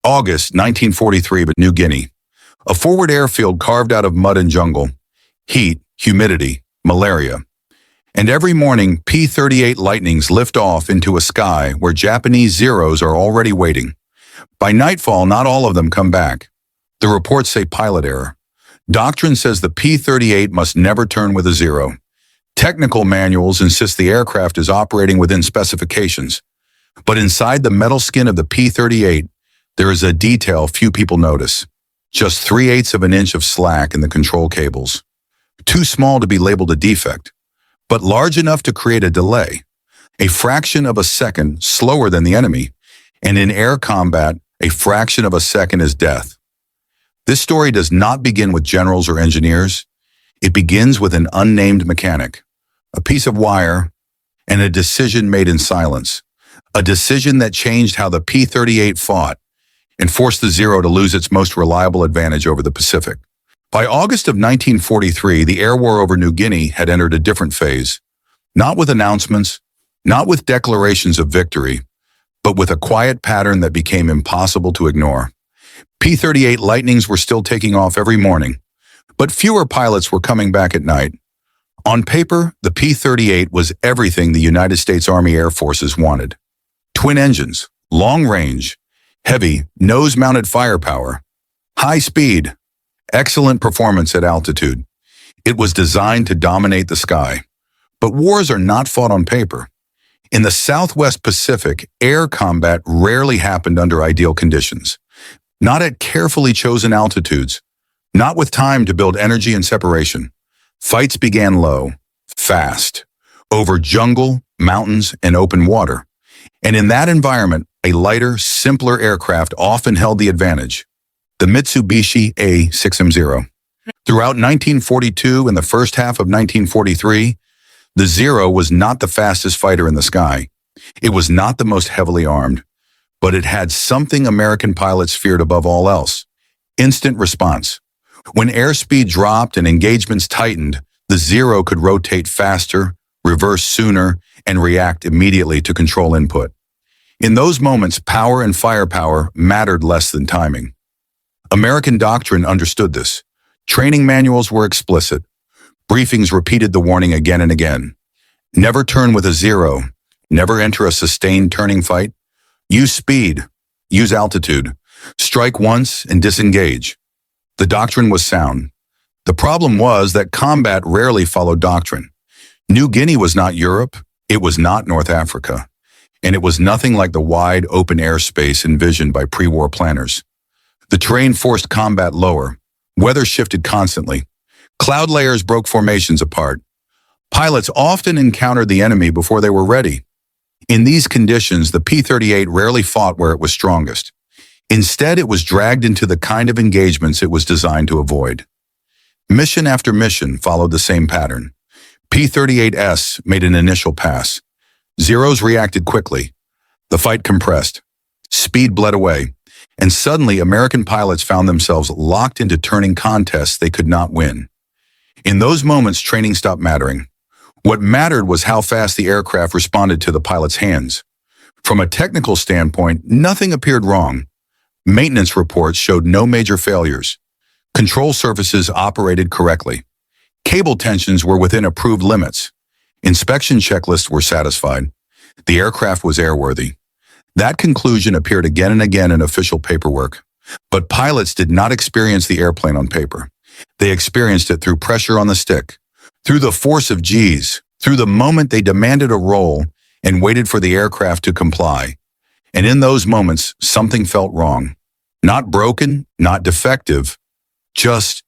August 1943, but New Guinea. A forward airfield carved out of mud and jungle, heat, humidity, malaria. And every morning, P-38 Lightnings lift off into a sky where Japanese Zeros are already waiting. By nightfall, not all of them come back. The reports say pilot error. Doctrine says the P-38 must never turn with a Zero. Technical manuals insist the aircraft is operating within specifications. But inside the metal skin of the P-38, there is a detail few people notice. Just 3/8 of an inch of slack in the control cables. Too small to be labeled a defect, but large enough to create a delay. A fraction of a second slower than the enemy, and in air combat, a fraction of a second is death. This story does not begin with generals or engineers. It begins with an unnamed mechanic, a piece of wire, and a decision made in silence. A decision that changed how the P-38 fought and forced the Zero to lose its most reliable advantage over the Pacific. By August of 1943, the air war over New Guinea had entered a different phase. Not with announcements, not with declarations of victory, but with a quiet pattern that became impossible to ignore. P-38 Lightnings were still taking off every morning, but fewer pilots were coming back at night. On paper, the P-38 was everything the United States Army Air Forces wanted. Twin engines, long range, heavy, nose-mounted firepower, high speed, excellent performance at altitude. It was designed to dominate the sky. But wars are not fought on paper. In the Southwest Pacific, air combat rarely happened under ideal conditions. Not at carefully chosen altitudes, not with time to build energy and separation. Fights began low, fast, over jungle, mountains, and open water. And in that environment, a lighter, simpler aircraft often held the advantage. The Mitsubishi A6M Zero. Throughout 1942 and the first half of 1943, the Zero was not the fastest fighter in the sky. It was not the most heavily armed, but it had something American pilots feared above all else: instant response. When airspeed dropped and engagements tightened, the Zero could rotate faster, reverse sooner, and react immediately to control input. In those moments, power and firepower mattered less than timing. American doctrine understood this. Training manuals were explicit. Briefings repeated the warning again and again. Never turn with a Zero. Never enter a sustained turning fight. Use speed. Use altitude. Strike once and disengage. The doctrine was sound. The problem was that combat rarely followed doctrine. New Guinea was not Europe. It was not North Africa. And it was nothing like the wide, open airspace envisioned by pre-war planners. The terrain forced combat lower. Weather shifted constantly. Cloud layers broke formations apart. Pilots often encountered the enemy before they were ready. In these conditions, the P-38 rarely fought where it was strongest. Instead, it was dragged into the kind of engagements it was designed to avoid. Mission after mission followed the same pattern. P-38S made an initial pass. Zeros reacted quickly. The fight compressed. Speed bled away. And suddenly, American pilots found themselves locked into turning contests they could not win. In those moments, training stopped mattering. What mattered was how fast the aircraft responded to the pilot's hands. From a technical standpoint, nothing appeared wrong. Maintenance reports showed no major failures. Control surfaces operated correctly. Cable tensions were within approved limits. Inspection checklists were satisfied. The aircraft was airworthy. That conclusion appeared again and again in official paperwork. But pilots did not experience the airplane on paper. They experienced it through pressure on the stick, through the force of G's, through the moment they demanded a roll and waited for the aircraft to comply. And in those moments, something felt wrong. Not broken, not defective, just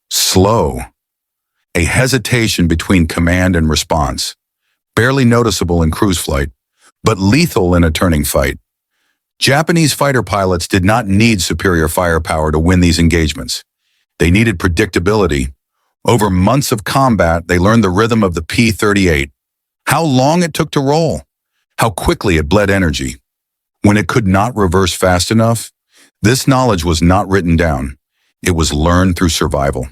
slow. A hesitation between command and response, barely noticeable in cruise flight, but lethal in a turning fight. Japanese fighter pilots did not need superior firepower to win these engagements. They needed predictability. Over months of combat, they learned the rhythm of the P-38, how long it took to roll, how quickly it bled energy. When it could not reverse fast enough, this knowledge was not written down. It was learned through survival.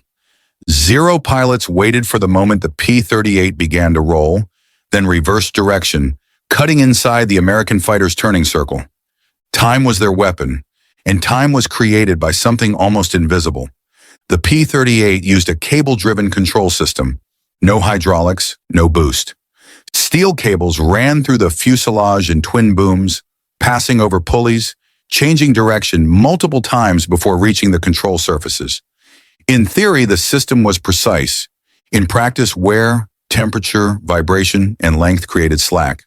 Zero pilots waited for the moment the P-38 began to roll, then reversed direction, cutting inside the American fighter's turning circle. Time was their weapon, and time was created by something almost invisible. The P-38 used a cable-driven control system. No hydraulics, no boost. Steel cables ran through the fuselage in twin booms, passing over pulleys, changing direction multiple times before reaching the control surfaces. In theory, the system was precise. In practice, wear, temperature, vibration, and length created slack.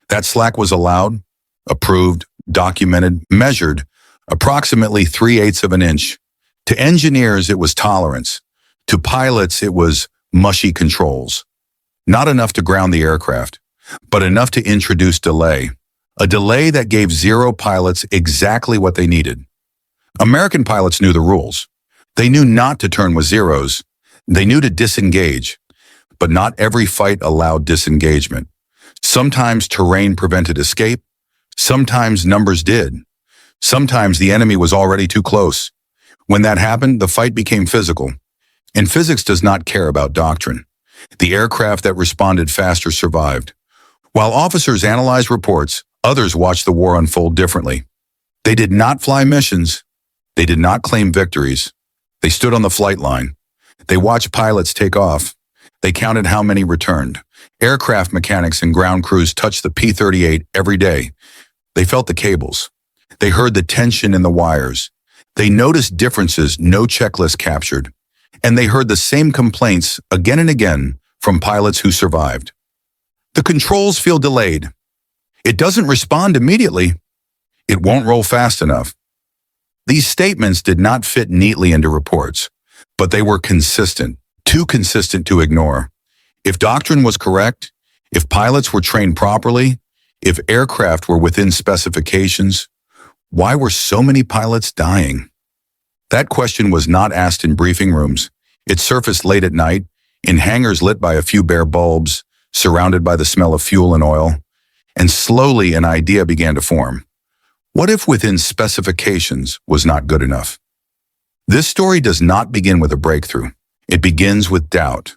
That slack was allowed, approved, documented, measured, approximately 3/8 of an inch. To engineers, it was tolerance. To pilots, it was mushy controls. Not enough to ground the aircraft, but enough to introduce delay. A delay that gave Zero pilots exactly what they needed. American pilots knew the rules. They knew not to turn with Zeros. They knew to disengage. But not every fight allowed disengagement. Sometimes terrain prevented escape. Sometimes numbers did. Sometimes the enemy was already too close. When that happened, the fight became physical. And physics does not care about doctrine. The aircraft that responded faster survived. While officers analyzed reports, others watched the war unfold differently. They did not fly missions. They did not claim victories. They stood on the flight line. They watched pilots take off. They counted how many returned. Aircraft mechanics and ground crews touched the P-38 every day. They felt the cables. They heard the tension in the wires. They noticed differences no checklist captured. And they heard the same complaints again and again from pilots who survived. The controls feel delayed. It doesn't respond immediately. It won't roll fast enough. These statements did not fit neatly into reports, but they were consistent, too consistent to ignore. If doctrine was correct, if pilots were trained properly, if aircraft were within specifications, why were so many pilots dying? That question was not asked in briefing rooms. It surfaced late at night, in hangars lit by a few bare bulbs, surrounded by the smell of fuel and oil, and slowly an idea began to form. What if within specifications was not good enough? This story does not begin with a breakthrough. It begins with doubt,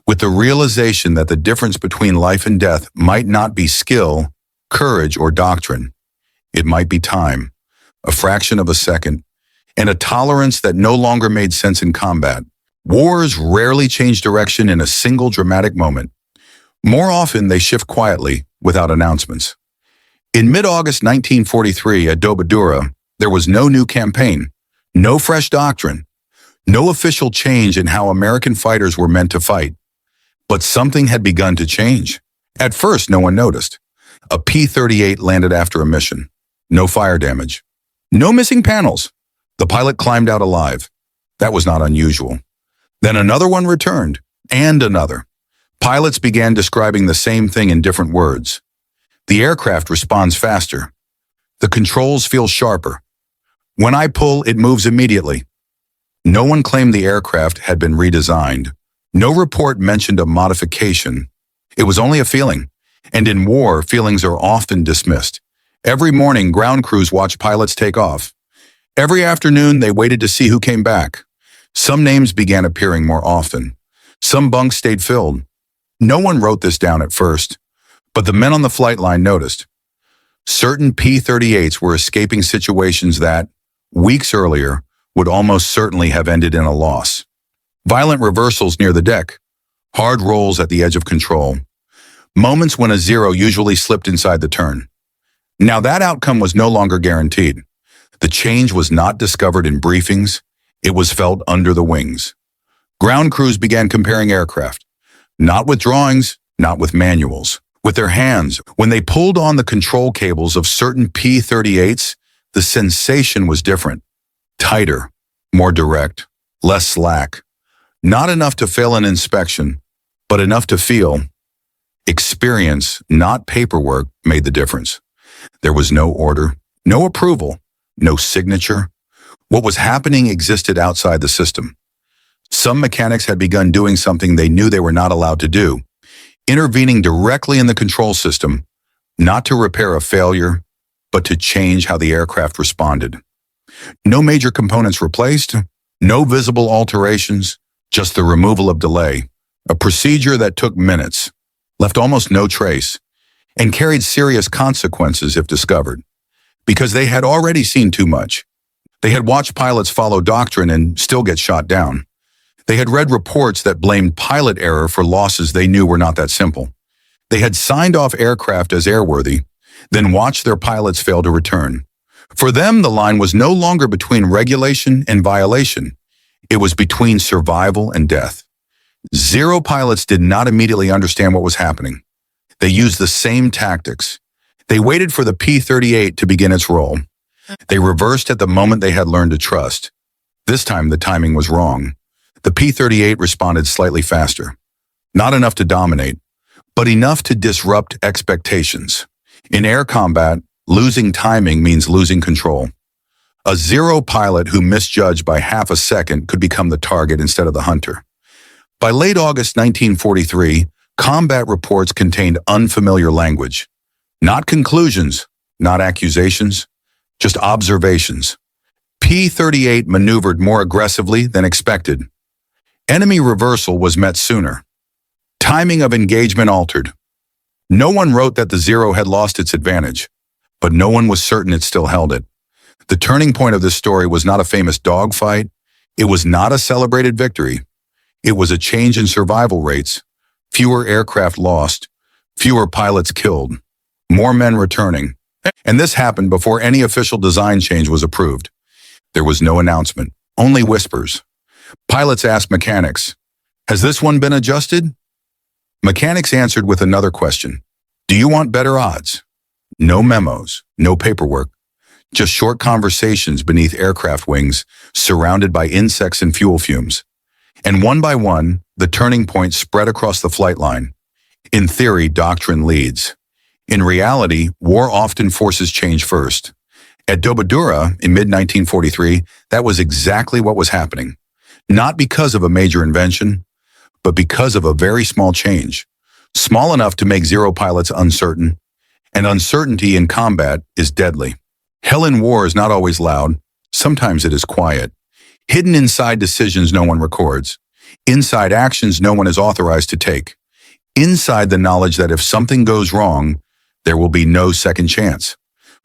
with the realization that the difference between life and death might not be skill, courage, or doctrine. It might be time, a fraction of a second, and a tolerance that no longer made sense in combat. Wars rarely change direction in a single dramatic moment. More often, they shift quietly, without announcements. In mid-August 1943 at WW2, there was no new campaign, no fresh doctrine, no official change in how American fighters were meant to fight. But something had begun to change. At first, no one noticed. A P-38 landed after a mission. No fire damage. No missing panels. The pilot climbed out alive. That was not unusual. Then another one returned, and another. Pilots began describing the same thing in different words. The aircraft responds faster. The controls feel sharper. When I pull, it moves immediately. No one claimed the aircraft had been redesigned. No report mentioned a modification. It was only a feeling. And in war, feelings are often dismissed. Every morning, ground crews watched pilots take off. Every afternoon, they waited to see who came back. Some names began appearing more often. Some bunks stayed filled. No one wrote this down at first, but the men on the flight line noticed. Certain P-38s were escaping situations that, weeks earlier, would almost certainly have ended in a loss. Violent reversals near the deck, hard rolls at the edge of control, moments when a Zero usually slipped inside the turn. Now that outcome was no longer guaranteed. The change was not discovered in briefings, it was felt under the wings. Ground crews began comparing aircraft, not with drawings, not with manuals, with their hands. When they pulled on the control cables of certain P-38s, the sensation was different. Tighter, more direct, less slack. Not enough to fail an inspection, but enough to feel. Experience, not paperwork, made the difference. There was no order, no approval, no signature. What was happening existed outside the system. Some mechanics had begun doing something they knew they were not allowed to do, intervening directly in the control system, not to repair a failure, but to change how the aircraft responded. No major components replaced, no visible alterations, just the removal of delay, a procedure that took minutes, left almost no trace, and carried serious consequences if discovered, because they had already seen too much. They had watched pilots follow doctrine and still get shot down. They had read reports that blamed pilot error for losses they knew were not that simple. They had signed off aircraft as airworthy, then watched their pilots fail to return. For them, the line was no longer between regulation and violation. It was between survival and death. Zero pilots did not immediately understand what was happening. They used the same tactics. They waited for the P-38 to begin its role. They reversed at the moment they had learned to trust. This time, the timing was wrong. The P-38 responded slightly faster. Not enough to dominate, but enough to disrupt expectations. In air combat, losing timing means losing control. A Zero pilot who misjudged by half a second could become the target instead of the hunter. By late August 1943, combat reports contained unfamiliar language. Not conclusions, not accusations, just observations. P-38 maneuvered more aggressively than expected. Enemy reversal was met sooner. Timing of engagement altered. No one wrote that the Zero had lost its advantage, but no one was certain it still held it. The turning point of this story was not a famous dogfight. It was not a celebrated victory. It was a change in survival rates, fewer aircraft lost, fewer pilots killed, more men returning. And this happened before any official design change was approved. There was no announcement, only whispers. Pilots asked mechanics, "Has this one been adjusted?" Mechanics answered with another question, "Do you want better odds?" No memos, no paperwork, just short conversations beneath aircraft wings, surrounded by insects and fuel fumes. And one by one, the turning point spread across the flight line. In theory, doctrine leads. In reality, war often forces change first. At Dobadura, in mid-1943, that was exactly what was happening. Not because of a major invention, but because of a very small change. Small enough to make Zero pilots uncertain, and uncertainty in combat is deadly. Hell in war is not always loud. Sometimes it is quiet. Hidden inside decisions no one records. Inside actions no one is authorized to take. Inside the knowledge that if something goes wrong, there will be no second chance.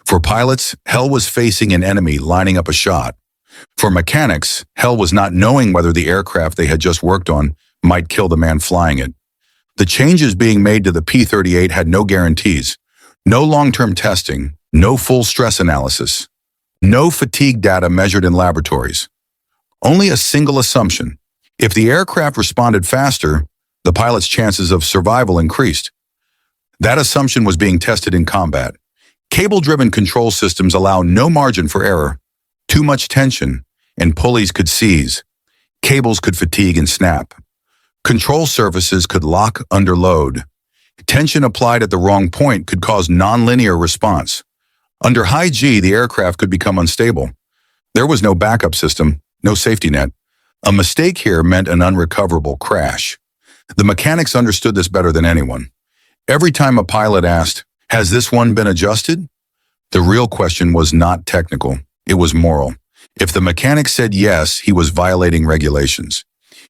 For pilots, hell was facing an enemy lining up a shot. For mechanics, hell was not knowing whether the aircraft they had just worked on might kill the man flying it. The changes being made to the P-38 had no guarantees, no long-term testing, no full stress analysis, no fatigue data measured in laboratories. Only a single assumption. If the aircraft responded faster, the pilot's chances of survival increased. That assumption was being tested in combat. Cable-driven control systems allow no margin for error. Too much tension, and pulleys could seize. Cables could fatigue and snap. Control surfaces could lock under load. Tension applied at the wrong point could cause nonlinear response. Under high G, the aircraft could become unstable. There was no backup system, no safety net. A mistake here meant an unrecoverable crash. The mechanics understood this better than anyone. Every time a pilot asked, "Has this one been adjusted?" the real question was not technical, it was moral. If the mechanic said yes, he was violating regulations.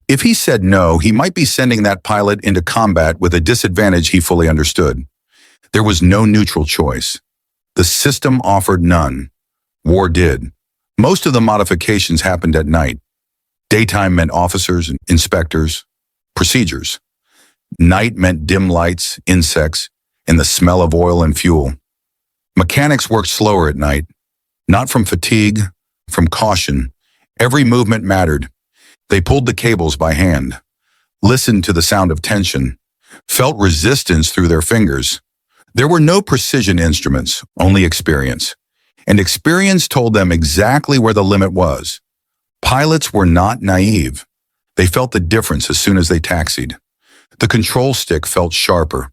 If he said no, he might be sending that pilot into combat with a disadvantage he fully understood. There was no neutral choice. The system offered none. War did. Most of the modifications happened at night. Daytime meant officers and inspectors, procedures. Night meant dim lights, insects, and the smell of oil and fuel. Mechanics worked slower at night, not from fatigue, from caution. Every movement mattered. They pulled the cables by hand, listened to the sound of tension, felt resistance through their fingers. There were no precision instruments, only experience. And experience told them exactly where the limit was. Pilots were not naive. They felt the difference as soon as they taxied. The control stick felt sharper.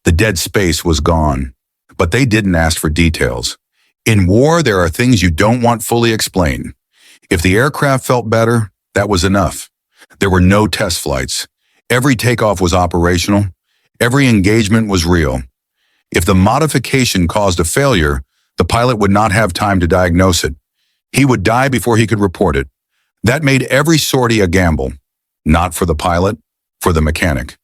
The dead space was gone. But they didn't ask for details. In war, there are things you don't want fully explained. If the aircraft felt better, that was enough. There were no test flights. Every takeoff was operational. Every engagement was real. If the modification caused a failure, the pilot would not have time to diagnose it. He would die before he could report it. That made every sortie a gamble. Not for the pilot, for the mechanic.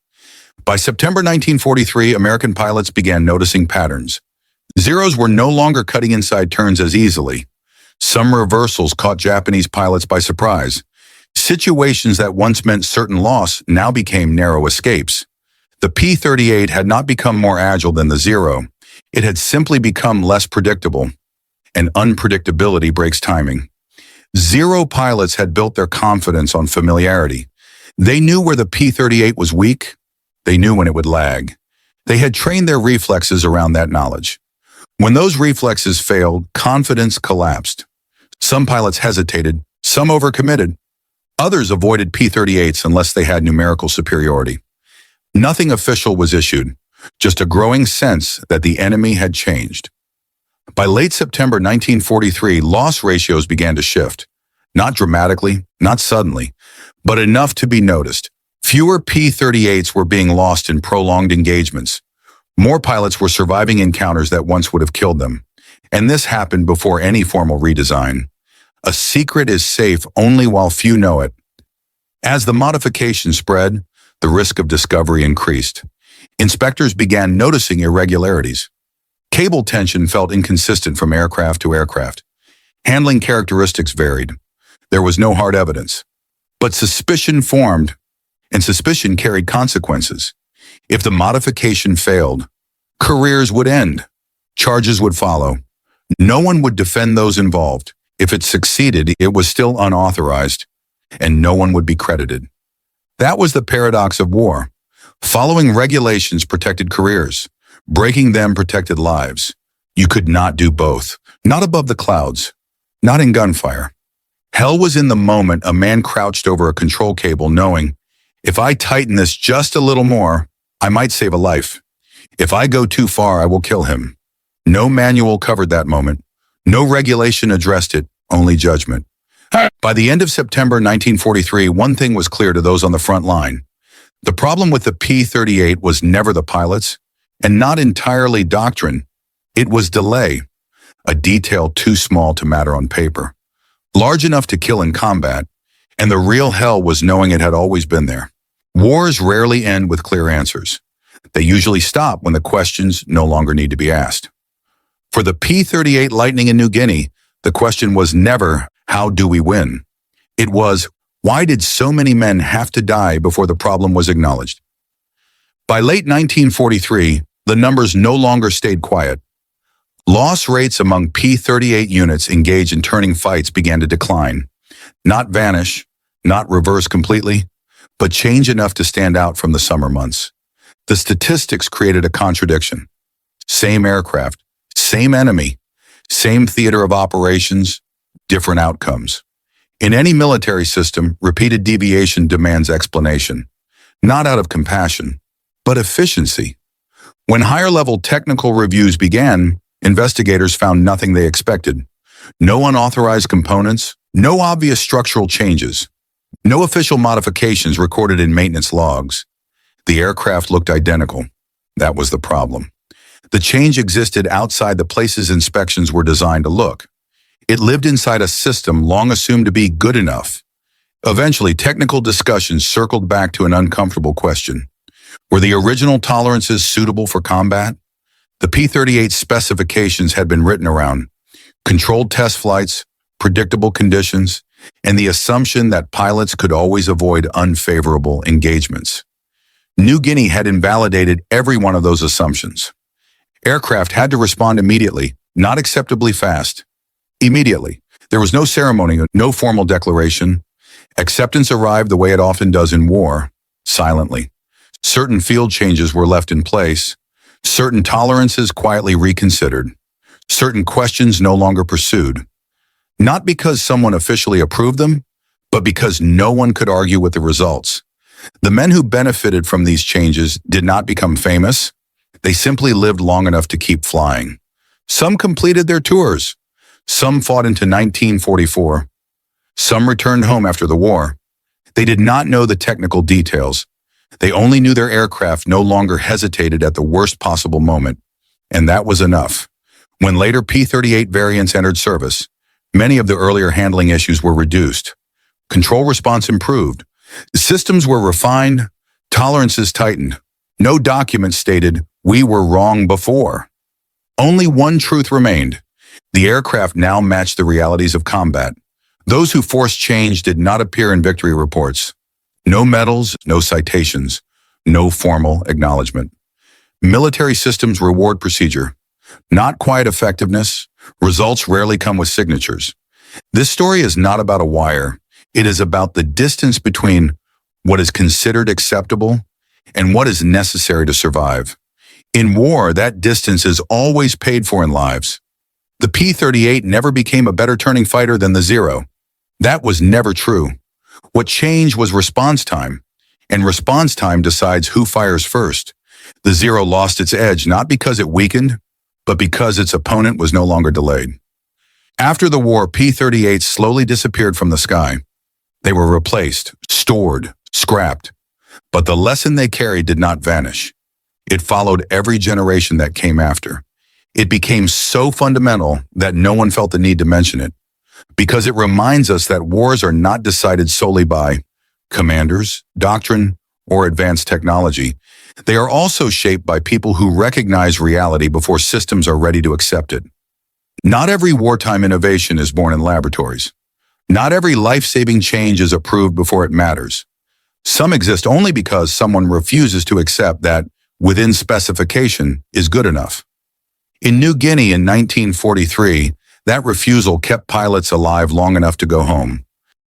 By September 1943, American pilots began noticing patterns. Zeros were no longer cutting inside turns as easily. Some reversals caught Japanese pilots by surprise. Situations that once meant certain loss now became narrow escapes. The P-38 had not become more agile than the Zero. It had simply become less predictable, and unpredictability breaks timing. Zero pilots had built their confidence on familiarity. They knew where the P-38 was weak. They knew when it would lag. They had trained their reflexes around that knowledge. When those reflexes failed, confidence collapsed. Some pilots hesitated, some overcommitted. Others avoided P-38s unless they had numerical superiority. Nothing official was issued, just a growing sense that the enemy had changed. By late September 1943, loss ratios began to shift. Not dramatically, not suddenly, but enough to be noticed. Fewer P-38s were being lost in prolonged engagements. More pilots were surviving encounters that once would have killed them. And this happened before any formal redesign. A secret is safe only while few know it. As the modification spread, the risk of discovery increased. Inspectors began noticing irregularities. Cable tension felt inconsistent from aircraft to aircraft. Handling characteristics varied. There was no hard evidence. But suspicion formed, and suspicion carried consequences. If the modification failed, careers would end. Charges would follow. No one would defend those involved. If it succeeded, it was still unauthorized, and no one would be credited. That was the paradox of war. Following regulations protected careers. Breaking them protected lives. You could not do both. Not above the clouds. Not in gunfire. Hell was in the moment a man crouched over a control cable knowing, if I tighten this just a little more, I might save a life. If I go too far, I will kill him. No manual covered that moment. No regulation addressed it, only judgment. By the end of September 1943, one thing was clear to those on the front line. The problem with the P-38 was never the pilots, and not entirely doctrine. It was delay, a detail too small to matter on paper, large enough to kill in combat, and the real hell was knowing it had always been there. Wars rarely end with clear answers. They usually stop when the questions no longer need to be asked. For the P-38 Lightning in New Guinea, the question was never, how do we win? It was, why did so many men have to die before the problem was acknowledged? By late 1943, the numbers no longer stayed quiet. Loss rates among P-38 units engaged in turning fights began to decline. Not vanish, not reverse completely, but change enough to stand out from the summer months. The statistics created a contradiction. Same aircraft, same enemy, same theater of operations, different outcomes. In any military system, repeated deviation demands explanation, not out of compassion, but efficiency. When higher-level technical reviews began, investigators found nothing they expected. No unauthorized components, no obvious structural changes, no official modifications recorded in maintenance logs. The aircraft looked identical. That was the problem. The change existed outside the places inspections were designed to look. It lived inside a system long assumed to be good enough. Eventually, technical discussions circled back to an uncomfortable question. Were the original tolerances suitable for combat? The P-38 specifications had been written around controlled test flights, predictable conditions, and the assumption that pilots could always avoid unfavorable engagements. New Guinea had invalidated every one of those assumptions. Aircraft had to respond immediately, not acceptably fast. Immediately. There was no ceremony, no formal declaration. Acceptance arrived the way it often does in war, silently. Certain field changes were left in place. Certain tolerances quietly reconsidered. Certain questions no longer pursued. Not because someone officially approved them, but because no one could argue with the results. The men who benefited from these changes did not become famous. They simply lived long enough to keep flying. Some completed their tours. Some fought into 1944. Some returned home after the war. They did not know the technical details. They only knew their aircraft no longer hesitated at the worst possible moment. And that was enough. When later P-38 variants entered service, many of the earlier handling issues were reduced. Control response improved. Systems were refined. Tolerances tightened. No document stated, we were wrong before. Only one truth remained. The aircraft now matched the realities of combat. Those who forced change did not appear in victory reports. No medals, no citations, no formal acknowledgement. Military systems reward procedure, not quiet effectiveness. Results rarely come with signatures. This story is not about a wire. It is about the distance between what is considered acceptable and what is necessary to survive. In war, that distance is always paid for in lives. The P-38 never became a better turning fighter than the Zero. That was never true. What changed was response time, and response time decides who fires first. The Zero lost its edge not because it weakened, but because its opponent was no longer delayed. After the war, P-38s slowly disappeared from the sky. They were replaced, stored, scrapped. But the lesson they carried did not vanish. It followed every generation that came after. It became so fundamental that no one felt the need to mention it, because it reminds us that wars are not decided solely by commanders, doctrine, or advanced technology. They are also shaped by people who recognize reality before systems are ready to accept it. Not every wartime innovation is born in laboratories. Not every life-saving change is approved before it matters. Some exist only because someone refuses to accept that within specification is good enough. In New Guinea in 1943, that refusal kept pilots alive long enough to go home.